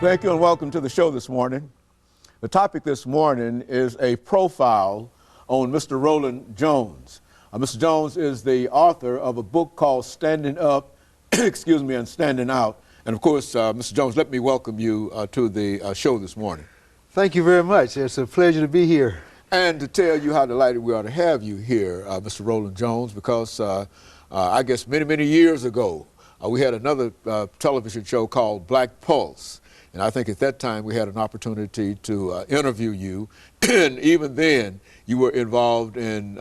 Thank you and welcome to the show this morning. The topic this morning is a profile on Mr. Roland Jones. Mr. Jones is the author of a book called Standing Up, excuse me, and Standing Out. And of course, Mr. Jones, let me welcome you to the show this morning. Thank you very much. It's a pleasure to be here. And to tell you how delighted we are to have you here, Mr. Roland Jones, because I guess many years ago, we had another television show called Black Pulse. And I think at that time we had an opportunity to interview you. And even then, you were involved in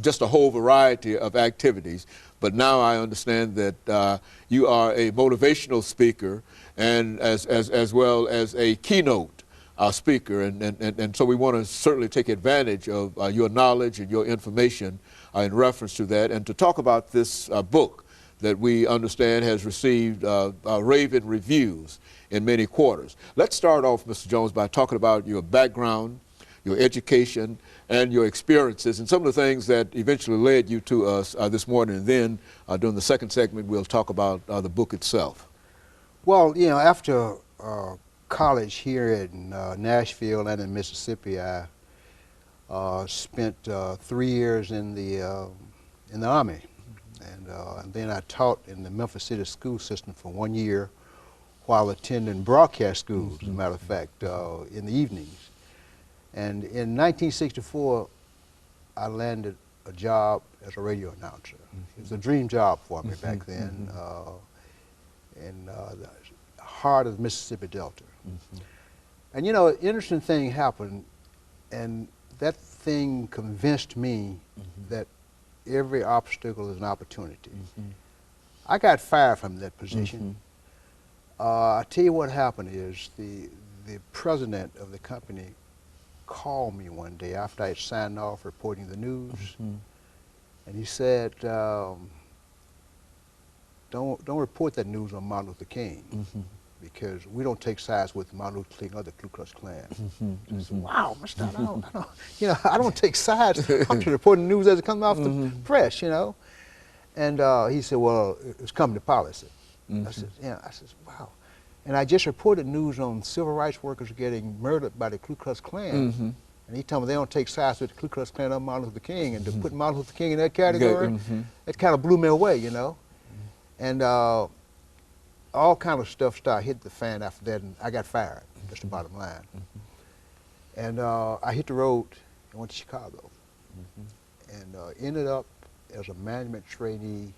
just a whole variety of activities. But now I understand that you are a motivational speaker and as well as a keynote speaker. And so we want to certainly take advantage of your knowledge and your information in reference to that, and to talk about this book that we understand has received raving reviews in many quarters. Let's start off, Mr. Jones, by talking about your background, your education, and your experiences, and some of the things that eventually led you to us this morning. And then during the second segment, we'll talk about the book itself. Well, you know, after college here in Nashville and in Mississippi, I spent 3 years in the Army. And then I taught in the Memphis City school system for 1 year while attending broadcast schools, as a matter of fact, in the evenings. And in 1964, I landed a job as a radio announcer. It was a dream job for me back then, in the heart of the Mississippi Delta. And you know, an interesting thing happened, and that thing convinced me that every obstacle is an opportunity. I got fired from that position. I tell you what happened is the president of the company called me one day after I had signed off reporting the news, and he said, don't report that news on Martin Luther King, because we don't take sides with Martin Luther King or the Ku Klux Klan. I said, wow, Mr. I don't take sides. I'm just reporting news as it comes off the press, you know. And he said, well, it's company policy. I said, yeah. I said, wow. And I just reported news on civil rights workers getting murdered by the Ku Klux Klan. And he told me they don't take sides with the Ku Klux Klan or Martin Luther King. And to put Martin Luther King in that category, it kind of blew me away, you know. And all kind of stuff started hitting the fan after that, and I got fired. That's the bottom line. And I hit the road and went to Chicago, and ended up as a management trainee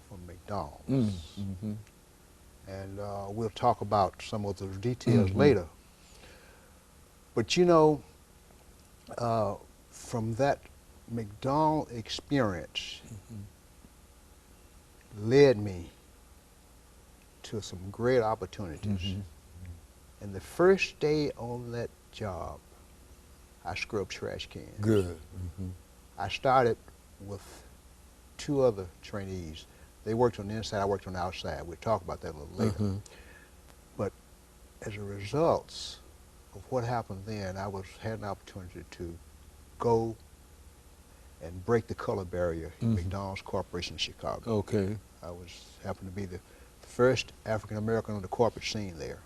for McDonald's. And we'll talk about some of those details later. But you know, from that McDonald's experience led me to some great opportunities. And the first day on that job, I scrubbed trash cans. Good. I started with 2 other trainees. They worked on the inside, I worked on the outside. We'll talk about that a little later. But as a result of what happened then, I had an opportunity to go and break the color barrier in McDonald's Corporation in Chicago. Okay. I happened to be the first African American on the corporate scene there.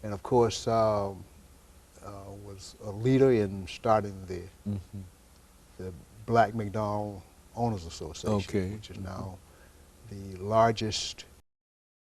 And of course, was a leader in starting the Black McDonald Owners Association, which is now the largest